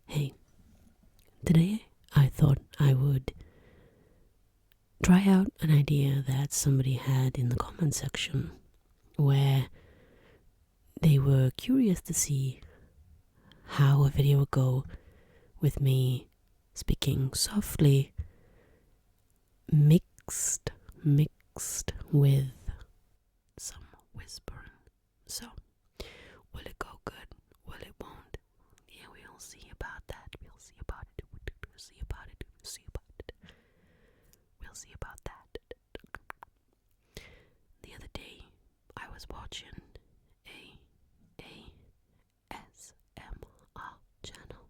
Hey, today I thought I would try out an idea that somebody had in the comment section where they were curious to see how a video would go with me speaking softly mixed with some whispering. So, will it go good? Will it won't? Yeah, we'll see about that. We'll see about it. We'll see about it. We'll see about it. We'll see about that. The other day, I was watching a ASMR channel,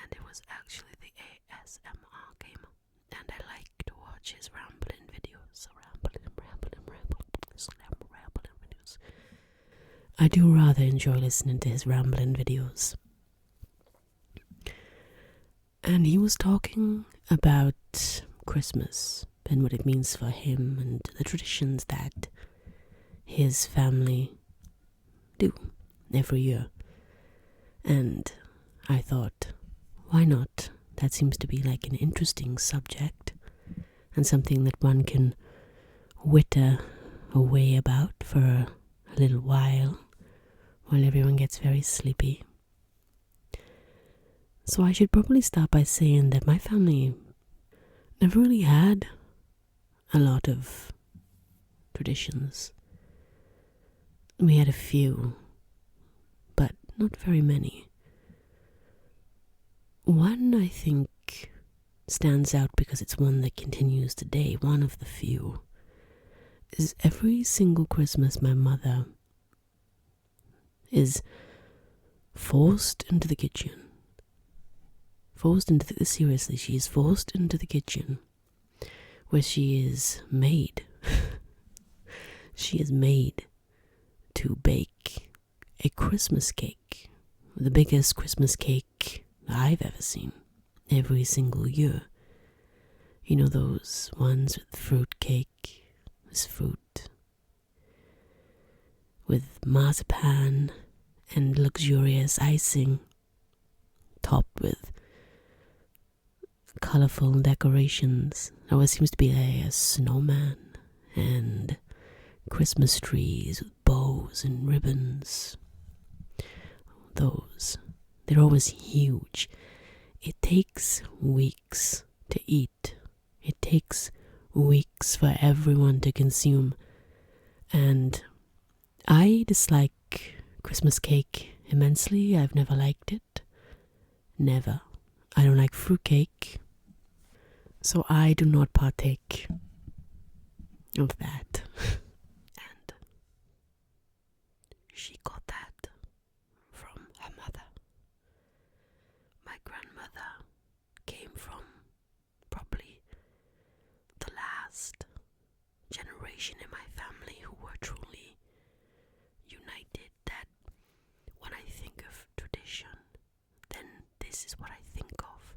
and it was actually the ASMR gamer, and I like to watch his rambling videos. Rambling videos. I do rather enjoy listening to his rambling videos. And he was talking about Christmas and what it means for him and the traditions that his family do every year. And I thought, why not? That seems to be like an interesting subject and something that one can witter away about for a little while everyone gets very sleepy. So I should probably start by saying that my family never really had a lot of traditions. We had a few, but not very many. One, I think, stands out because it's one that continues today. One of the few is every single Christmas my mother is forced into the kitchen. Seriously, she is forced into the kitchen where she is made. She is made to bake a Christmas cake, the biggest Christmas cake I've ever seen, every single year. You know, those ones with fruit cake, with fruit, with marzipan and luxurious icing, topped with colorful decorations. There always seems to be a snowman and Christmas trees with bows and ribbons. They're always huge. It takes weeks to eat. It takes weeks for everyone to consume. And I dislike Christmas cake immensely. I've never liked it. Never. I don't like fruitcake. So I do not partake of that. And she got that from her mother. My grandmother came from probably the last generation in my family who were truly united, that when I think of tradition, then this is what I think of.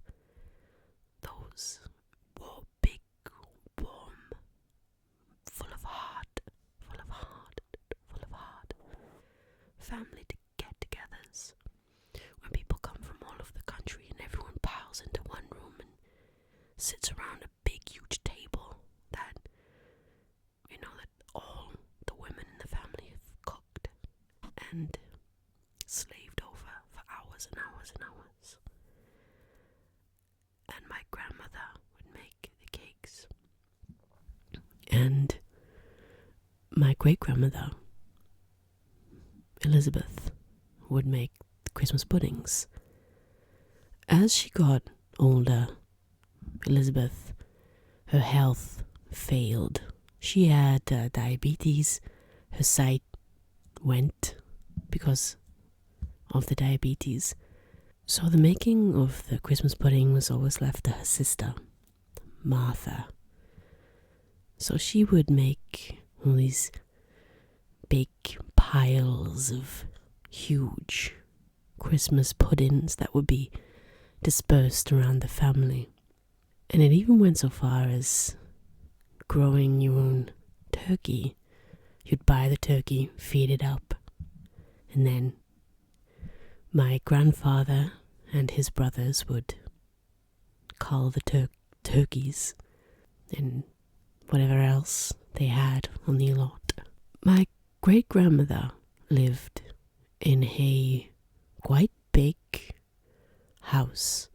Those big, warm, full of heart family get-togethers when people come from all over the country and everyone piles into one room and sits around a big, huge table that, that all the women in the family have cooked and slaved over for hours and hours and hours. And my grandmother would make the cakes. And my great-grandmother, Elizabeth, would make the Christmas puddings. As she got older, Elizabeth, her health failed. She had diabetes. Her sight went because of the diabetes. So the making of the Christmas pudding was always left to her sister, Martha. So she would make all these big piles of huge Christmas puddings that would be dispersed around the family. And it even went so far as growing your own turkey. You'd buy the turkey, feed it up, and then my grandfather and his brothers would cull the turkeys and whatever else they had on the lot. My great-grandmother lived in a quite big house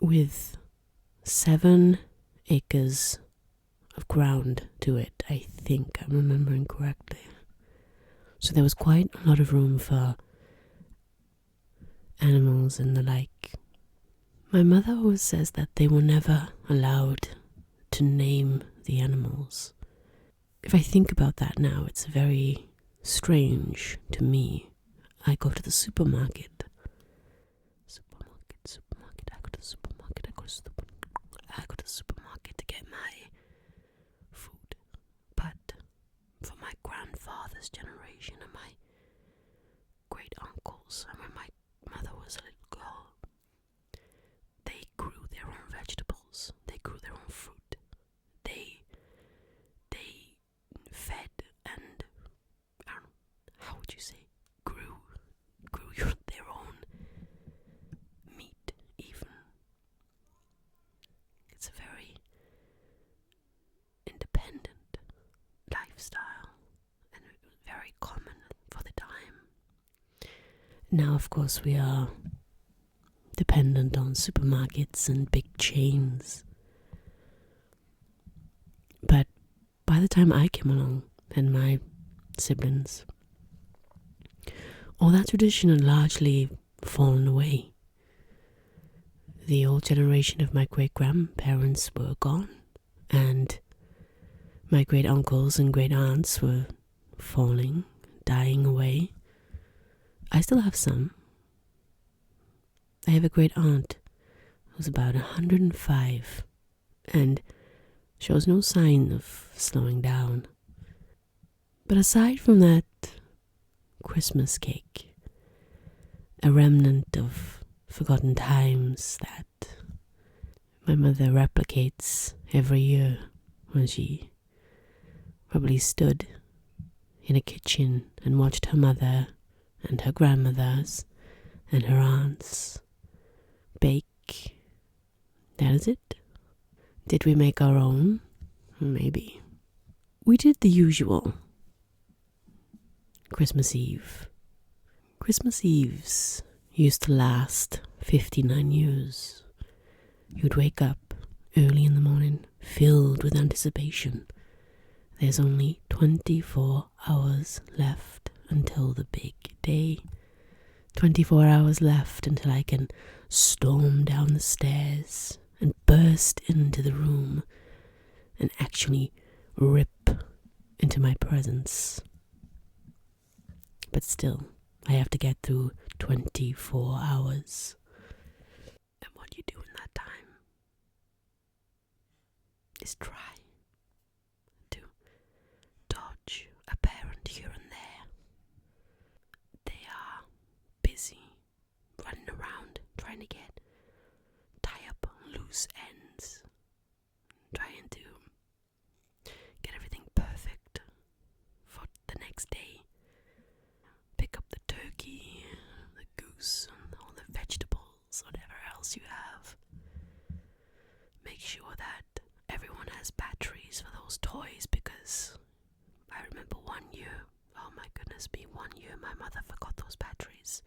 with 7 acres of ground to it, I think I'm remembering correctly. So there was quite a lot of room for animals and the like. My mother always says that they were never allowed to name the animals. If I think about that now, it's very strange to me. I go to the supermarket. I go to the supermarket to get my food. But for my grandfather's generation and my great uncles, and when my mother was a little girl, they grew their own vegetables. They grew their own fruit. They fed and, how would you say, grew their own meat even. It's a very independent lifestyle and very common for the time. Now, of course, we are dependent on supermarkets and big chains. But by the time I came along and my siblings, all that tradition had largely fallen away. The old generation of my great-grandparents were gone, and my great-uncles and great-aunts were dying away. I still have some. I have a great-aunt who's about 105 and shows no sign of slowing down. But aside from that Christmas cake, a remnant of forgotten times that my mother replicates every year when she probably stood in a kitchen and watched her mother and her grandmothers and her aunts bake. That is it. Did we make our own? Maybe. We did the usual. Christmas Eve. Christmas Eves used to last 59 years. You'd wake up early in the morning, filled with anticipation. There's only 24 hours left until the big day. 24 hours left until I can storm down the stairs and burst into the room and actually rip into my presence. But still, I have to get through 24 hours. And what you do in that time is try to dodge a parent here and there. They are busy running around trying to tie up loose ends, trying to get everything perfect for the next day. Pick up the turkey, the goose, and all the vegetables, whatever else you have. Make sure that everyone has batteries for those toys, because I remember one year, oh my goodness me, one year my mother forgot those batteries.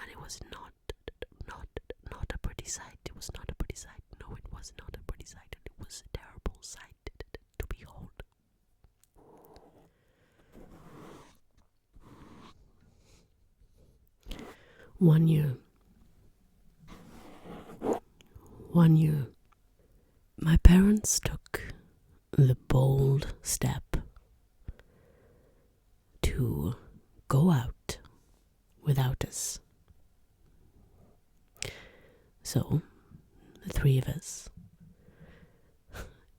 And it was not a pretty sight. It was not a pretty sight. No, it was not a pretty sight. It was a terrible sight to behold. One year, my parents took the bold step to go out without us. So, the three of us,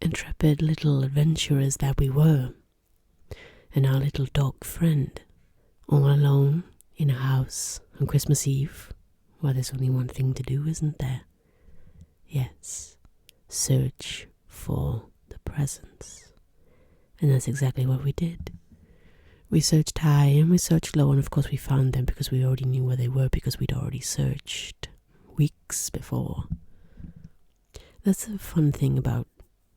intrepid little adventurers that we were, and our little dog friend, all alone in a house on Christmas Eve, where there's only one thing to do, isn't there? Yes, search for the presents. And that's exactly what we did. We searched high and we searched low, and of course we found them because we already knew where they were because we'd already searched weeks before. That's a fun thing about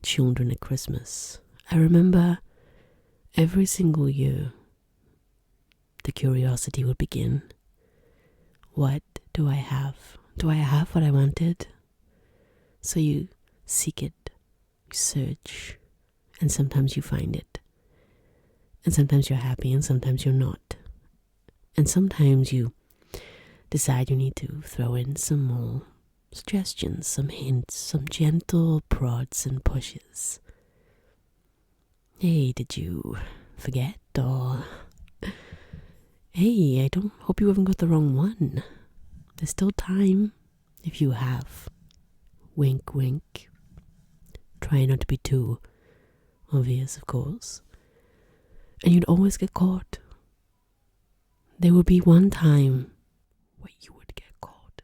children at Christmas. I remember every single year the curiosity would begin. What do I have? Do I have what I wanted? So you seek it, you search, and sometimes you find it. And sometimes you're happy and sometimes you're not. And sometimes you decide you need to throw in some more suggestions, some hints, some gentle prods and pushes. Hey, did you forget? Or hey, I don't hope you haven't got the wrong one. There's still time if you have. Wink, wink. Try not to be too obvious, of course. And you'd always get caught. There would be one time where you would get caught.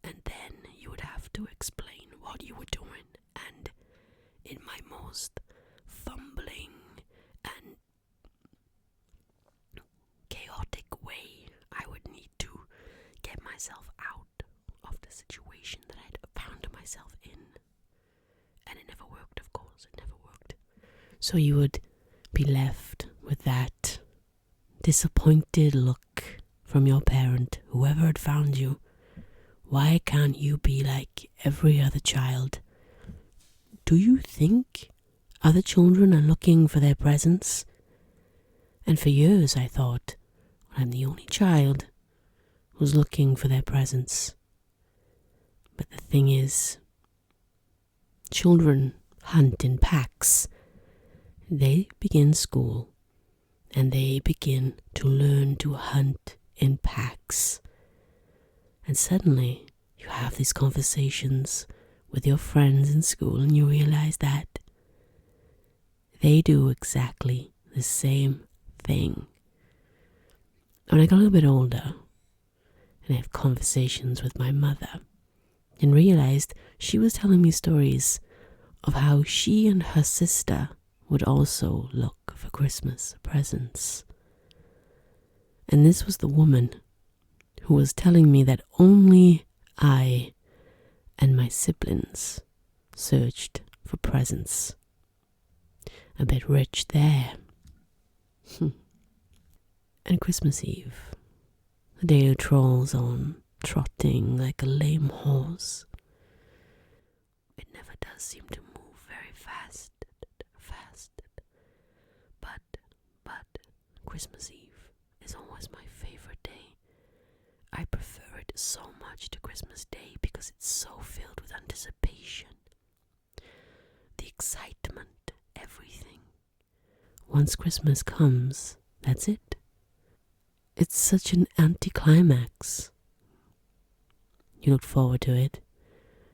And then you would have to explain what you were doing. And in my most fumbling and chaotic way, I would need to get myself out of the situation that I'd found myself in. And it never worked, of course. It never worked. So you would be left with that disappointed look from your parent, whoever had found you. Why can't you be like every other child? Do you think other children are looking for their presents? And for years I thought, I'm the only child who's looking for their presents. But the thing is, children hunt in packs. They begin school and they begin to learn to hunt in packs. And suddenly you have these conversations with your friends in school and you realize that they do exactly the same thing. When I got a little bit older and I had conversations with my mother and realized she was telling me stories of how she and her sister would also look for Christmas presents. And this was the woman who was telling me that only I and my siblings searched for presents. A bit rich there. And Christmas Eve, the day trolls on, trotting like a lame horse. It never does seem to move very fast. But Christmas Eve is always my favorite day. I prefer it so much to Christmas Day because it's so filled with anticipation. The excitement, everything. Once Christmas comes, that's it. It's such an anticlimax. You looked forward to it.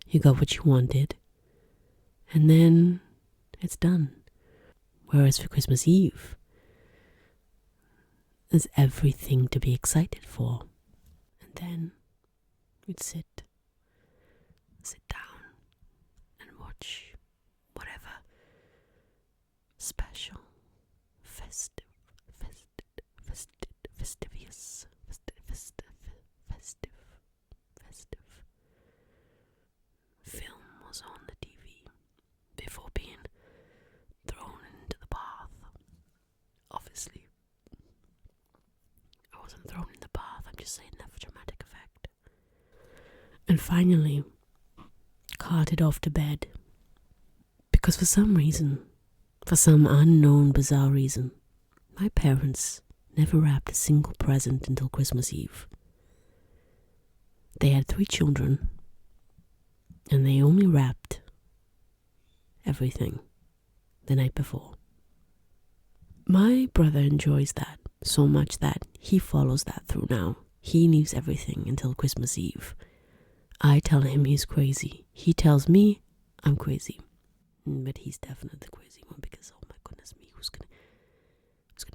You got what you wanted. And then it's done. Whereas for Christmas Eve, there's everything to be excited for. And then we'd sit down and watch whatever special, festive film was on the TV before being thrown into the bath. Obviously, I wasn't thrown in the bath, I'm just saying that for dramatic effect. And finally, carted off to bed. Because for some reason, for some unknown bizarre reason, my parents never wrapped a single present until Christmas Eve. They had 3 children, and they only wrapped everything the night before. My brother enjoys that so much that he follows that through now. He leaves everything until Christmas Eve. I tell him he's crazy. He tells me I'm crazy. But he's definitely the crazy one because, oh my goodness me, who's gonna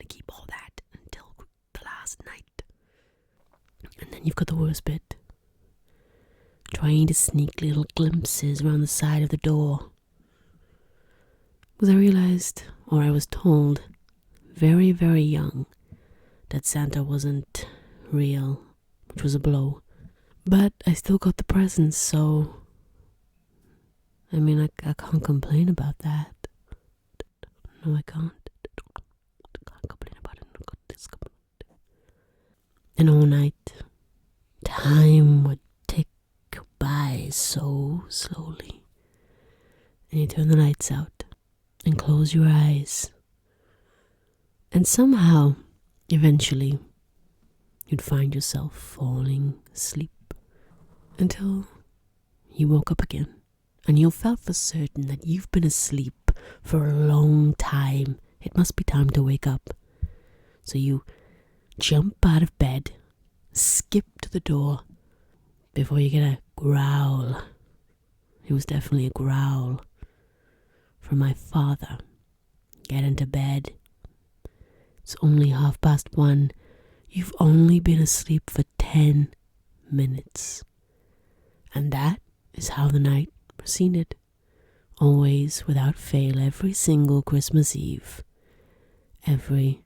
keep all that until the last night? And then you've got the worst bit. Trying to sneak little glimpses around the side of the door. Because I realized, or I was told, very, very young that Santa wasn't real, which was a blow. But I still got the presents, so I mean, I can't complain about that. No, I can't. Can't complain about it. Got this. And all night, time would tick by so slowly. And you turn the lights out and close your eyes. And somehow, eventually, you'd find yourself falling asleep until you woke up again. And you felt for certain that you've been asleep for a long time. It must be time to wake up. So you jump out of bed, skip to the door before you get a growl. It was definitely a growl from my father. Get into bed. It's only 1:30. You've only been asleep for 10 minutes. And that is how the night proceeded. Always, without fail, every single Christmas Eve. Every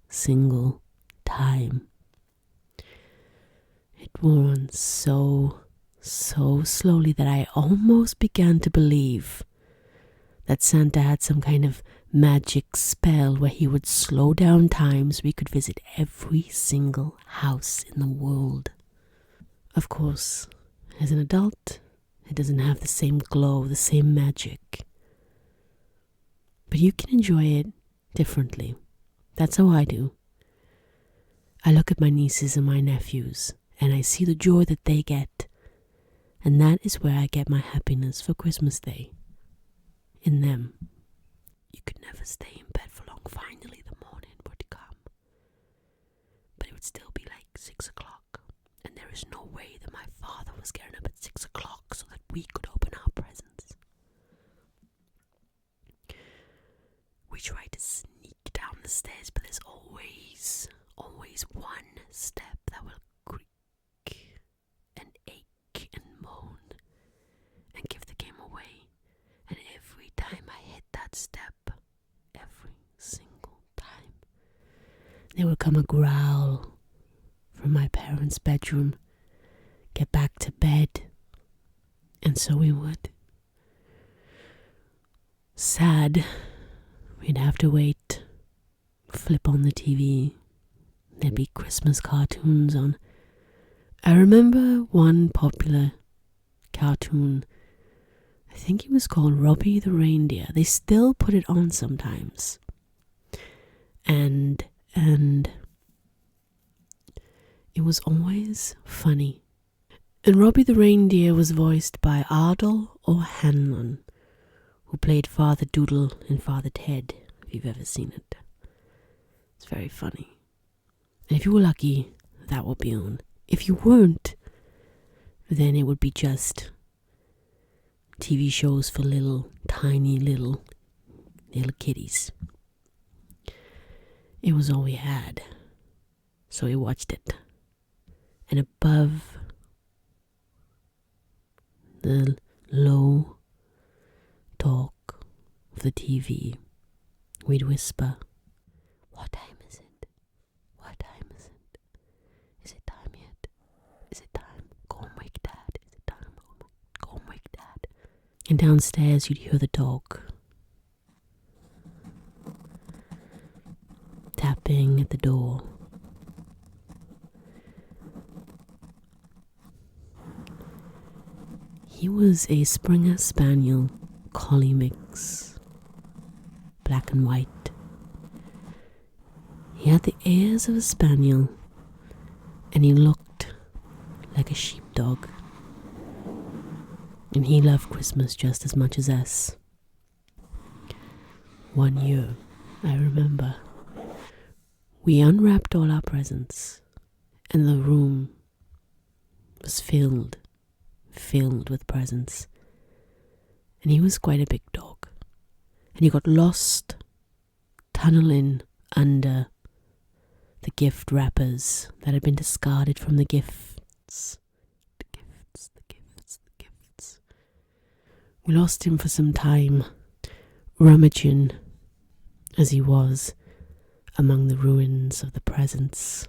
single time. It wore on so slowly that I almost began to believe that Santa had some kind of magic spell where he would slow down time so we could visit every single house in the world. Of course, as an adult, it doesn't have the same glow, the same magic. But you can enjoy it differently. That's how I do. I look at my nieces and my nephews, and I see the joy that they get. And that is where I get my happiness for Christmas Day. In them. You could never stay in bed for long. Finally, the morning would come. But it would still be like 6 o'clock. And there is no way that my father was getting up at 6 o'clock so that we could open our presents. We try to sneak down the stairs, but there's always one step that will creak and ache and moan and give the game away. And every time I hit that step, every single time, there would come a growl from my parents' bedroom. Get back to bed. And so we would. Sad. We'd have to wait. Flip on the TV. There'd be Christmas cartoons on. I remember one popular cartoon. I think it was called Robbie the Reindeer. They still put it on sometimes. And it was always funny. And Robbie the Reindeer was voiced by Ardell O'Hanlon, who played Father Doodle in Father Ted, if you've ever seen it. It's very funny. And if you were lucky, that would be on. If you weren't, then it would be just TV shows for tiny little kiddies. It was all we had. So we watched it. And above the low talk of the TV, we'd whisper, "What time is it? What time is it? Is it time yet? Is it time? Go and wake Dad. Is it time? Go and wake Dad." And downstairs you'd hear the dog tapping at the door. He was a Springer Spaniel collie mix, black and white. He had the ears of a spaniel, and he looked like a sheepdog. And he loved Christmas just as much as us. One year, I remember, we unwrapped all our presents, and the room was filled with presents. And he was quite a big dog. And he got lost tunneling under the gift wrappers that had been discarded from the gifts. The gifts. We lost him for some time, rummaging, as he was, among the ruins of the presents.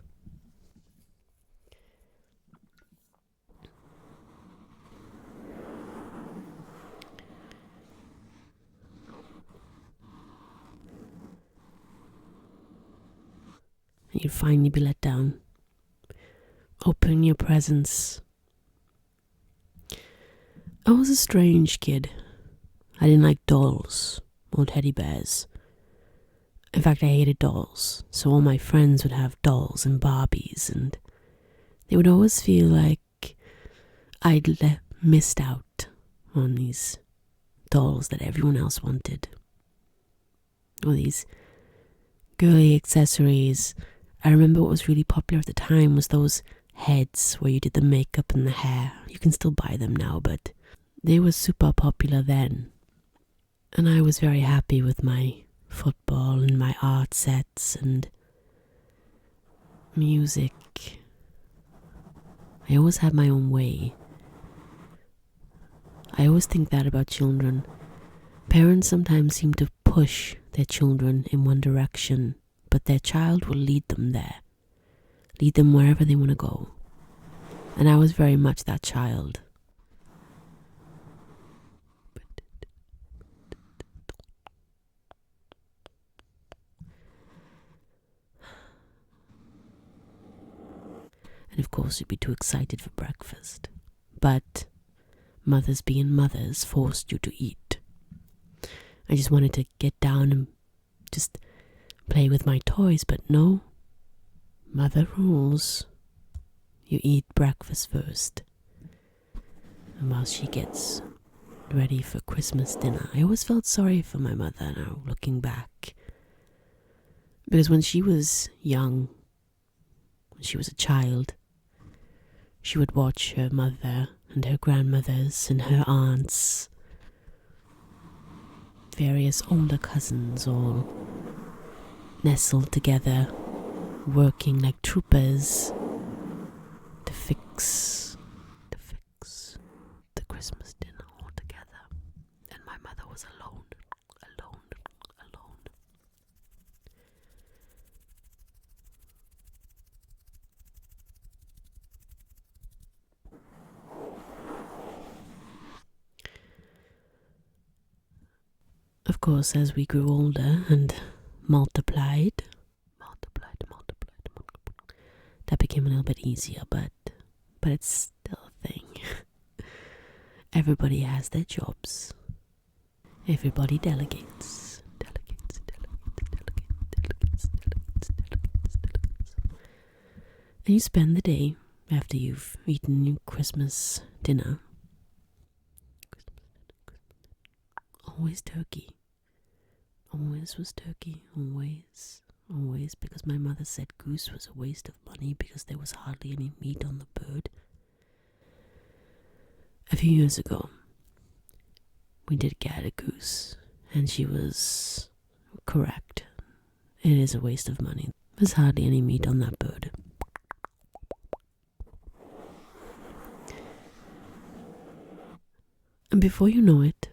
And you'd finally be let down. Open your presents. I was a strange kid. I didn't like dolls or teddy bears. In fact, I hated dolls, so all my friends would have dolls and Barbies, and they would always feel like I'd missed out on these dolls that everyone else wanted. Or these girly accessories. I remember what was really popular at the time was those heads where you did the makeup and the hair. You can still buy them now, but they were super popular then. And I was very happy with my football and my art sets and music. I always had my own way. I always think that about children. Parents sometimes seem to push their children in one direction, but their child will lead them there. Lead them wherever they want to go. And I was very much that child. And of course, you'd be too excited for breakfast. But mothers being mothers forced you to eat. I just wanted to get down and just play with my toys, but no. Mother rules. You eat breakfast first. And while she gets ready for Christmas dinner, I always felt sorry for my mother now, looking back. Because when she was young, when she was a child, she would watch her mother and her grandmothers and her aunts, various older cousins all nestled together, working like troopers to fix the Christmas dinner all together. And my mother was alone. Of course, as we grew older and multiplied, that became a little bit easier, but it's still a thing. Everybody has their jobs. Everybody delegates. And you spend the day after you've eaten your Christmas dinner. Always turkey. Always was turkey. Always, because my mother said goose was a waste of money because there was hardly any meat on the bird. A few years ago, we did get a goose, and she was correct. It is a waste of money. There's hardly any meat on that bird. And before you know it,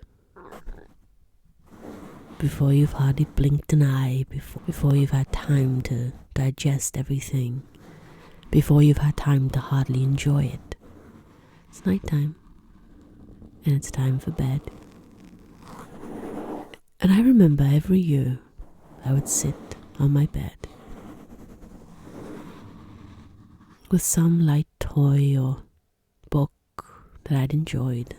before you've hardly blinked an eye, before you've had time to digest everything, before you've had time to hardly enjoy it, it's nighttime, and it's time for bed. And I remember every year I would sit on my bed with some light toy or book that I'd enjoyed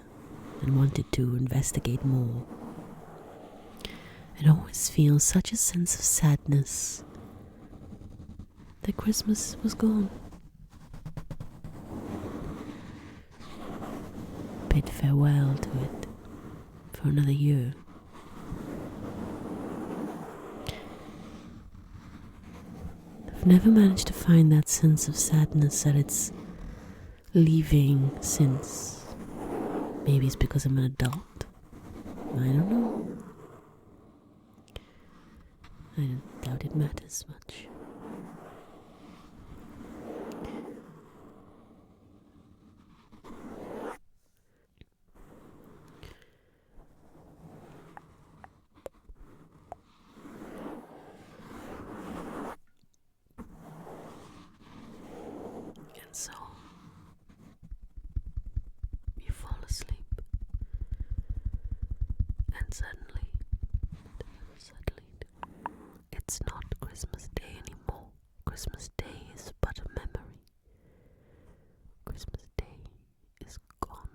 and wanted to investigate more. I'd always feel such a sense of sadness that Christmas was gone. Bid farewell to it for another year. I've never managed to find that sense of sadness that it's leaving since. Maybe it's because I'm an adult. I don't know. I don't doubt it matters much. so you fall asleep, and suddenly, it's not Christmas Day anymore. Christmas Day is but a memory. Christmas Day is gone.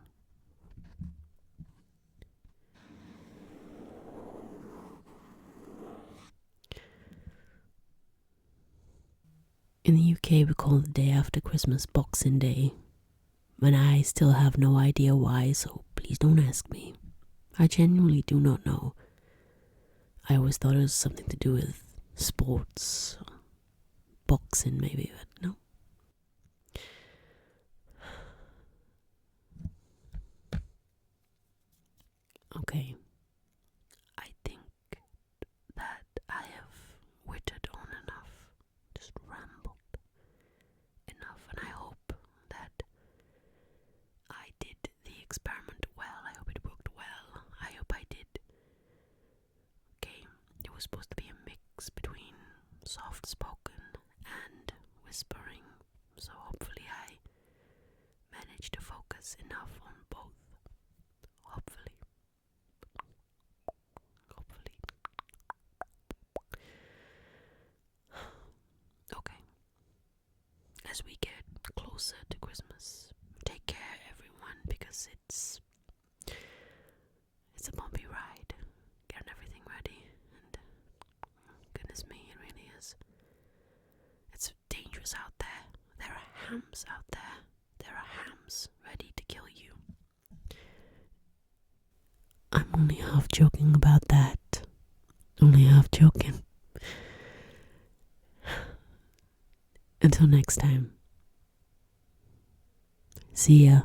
In the UK, we call the day after Christmas Boxing Day, and I still have no idea why, so please don't ask me. I genuinely do not know. I always thought it was something to do with sports, boxing maybe, but no. Okay, I think that I have wittered on enough, just rambled enough, and I hope that I did the experiment well. I hope it worked well. I hope I did. Okay, it was supposed to be a mix between soft spoken and whispering, so hopefully I managed to focus enough on both. Hopefully. Okay. As we get closer to Christmas, take care everyone, because it's a bumpy ride. Getting everything ready, and goodness me, it really is. It's dangerous out there. There are hams out there. There are hams ready to kill you. I'm only half joking about that. Only half joking. Until next time. See ya.